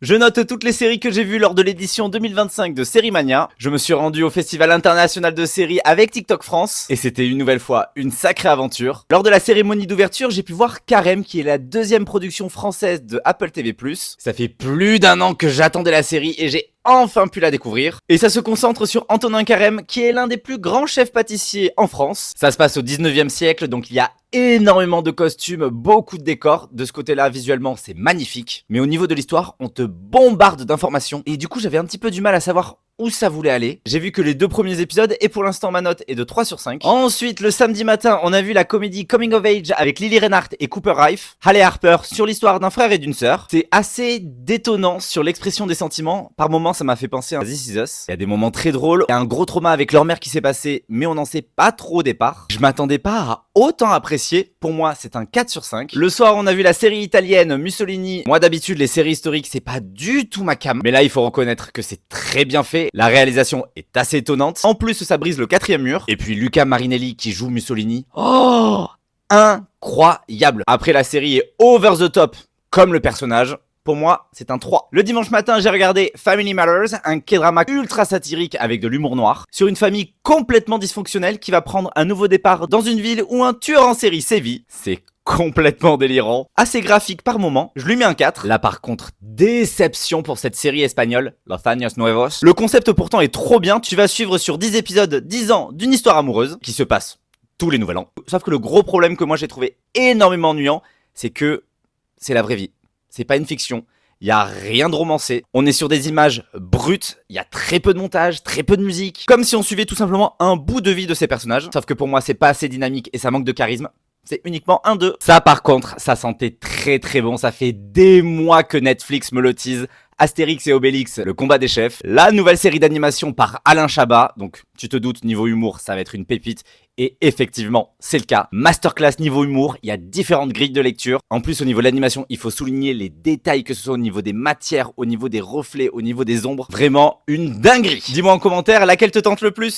Je note toutes les séries que j'ai vues lors de l'édition 2025 de Sérimania. Je me suis rendu au Festival International de Séries avec TikTok France. Et c'était une nouvelle fois une sacrée aventure. Lors de la cérémonie d'ouverture, j'ai pu voir Carême, qui est la deuxième production française de Apple TV+. Ça fait plus d'un an que j'attendais la série et j'ai enfin pu la découvrir. Et ça se concentre sur Antonin Carême, qui est l'un des plus grands chefs pâtissiers en France. Ça se passe au 19e siècle, donc il y a énormément de costumes, beaucoup de décors. De ce côté-là, visuellement, c'est magnifique. Mais au niveau de l'histoire, on te bombarde d'informations. Et du coup, j'avais un petit peu du mal à savoir où ça voulait aller. J'ai vu que les 2 premiers épisodes, et pour l'instant ma note est de 3 sur 5. Ensuite, le samedi matin, on a vu la comédie Coming of Age avec Lily Reinhardt et Cooper Raiff. Halle Harper sur l'histoire d'un frère et d'une sœur. C'est assez détonnant sur l'expression des sentiments. Par moments, ça m'a fait penser à This Is Us. Il y a des moments très drôles. Il y a un gros trauma avec leur mère qui s'est passé, mais on n'en sait pas trop au départ. Je m'attendais pas à autant apprécier. Pour moi, c'est un 4 sur 5. Le soir, on a vu la série italienne Mussolini. Moi, d'habitude, les séries historiques, c'est pas du tout ma came. Mais là, il faut reconnaître que c'est très bien fait. La réalisation est assez étonnante. En plus, ça brise le 4e mur. Et puis, Luca Marinelli qui joue Mussolini. Oh, incroyable. Après, la série est over the top, comme le personnage. Pour moi, c'est un 3. Le dimanche matin, j'ai regardé Family Matters, un K-drama ultra satirique avec de l'humour noir, sur une famille complètement dysfonctionnelle qui va prendre un nouveau départ dans une ville où un tueur en série sévit. C'est complètement délirant, assez graphique par moment, je lui mets un 4. Là par contre, déception pour cette série espagnole, Los Años Nuevos. Le concept pourtant est trop bien, tu vas suivre sur 10 épisodes 10 ans d'une histoire amoureuse qui se passe tous les nouvel an. Sauf que le gros problème que moi j'ai trouvé énormément ennuyant, c'est que c'est la vraie vie. C'est pas une fiction, il y a rien de romancé, on est sur des images brutes, il y a très peu de montage, très peu de musique, comme si on suivait tout simplement un bout de vie de ces personnages, sauf que pour moi c'est pas assez dynamique et ça manque de charisme. C'est uniquement un 2. Ça par contre, ça sentait très très bon, ça fait des mois que Netflix me le tease. Astérix et Obélix, le combat des chefs, la nouvelle série d'animation par Alain Chabat, donc tu te doutes, niveau humour, ça va être une pépite, et effectivement, c'est le cas. Masterclass niveau humour, il y a différentes grilles de lecture. En plus, au niveau de l'animation, il faut souligner les détails, que ce soit au niveau des matières, au niveau des reflets, au niveau des ombres. Vraiment une dinguerie. Dis-moi en commentaire laquelle te tente le plus.